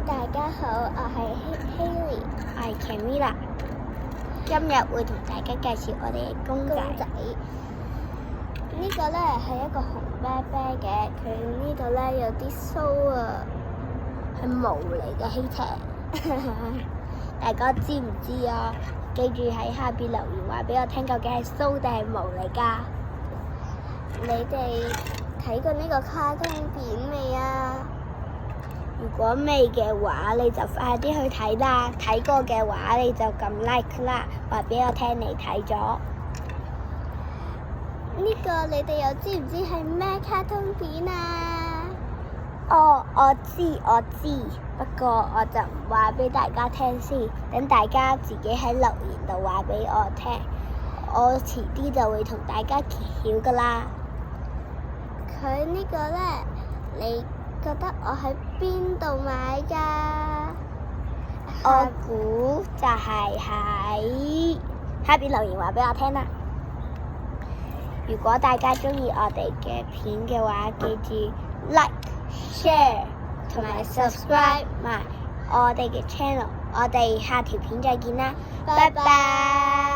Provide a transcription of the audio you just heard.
大家好，我係 Haley，我係 Camila，今日會同大家介紹我哋嘅公仔。呢個咧係一個紅啤啤嘅，佢呢度咧有啲鬚啊，係毛嚟嘅希婷。大家知唔知啊？記住喺下邊留言話俾我聽，究竟係鬚定係毛嚟㗎？你哋睇過呢個卡通片未啊？如果未嘅話，你就快啲去睇啦。睇過嘅話，你就撳 like 啦，話俾我聽你睇咗。呢個你哋又知唔知係咩卡通片啊？哦，我知，不過我就唔話俾大家聽先，等大家自己喺留言度話俾我聽。我遲啲就會同大家揭曉㗎啦。佢呢個咧，你覺得我喺邊度買㗎？我估就係喺下邊留言話俾我聽啦。如果大家鍾意我哋嘅片嘅話，記住 like、share 同埋 subscribe 埋我哋嘅 channel。我哋下條片再見啦，拜拜。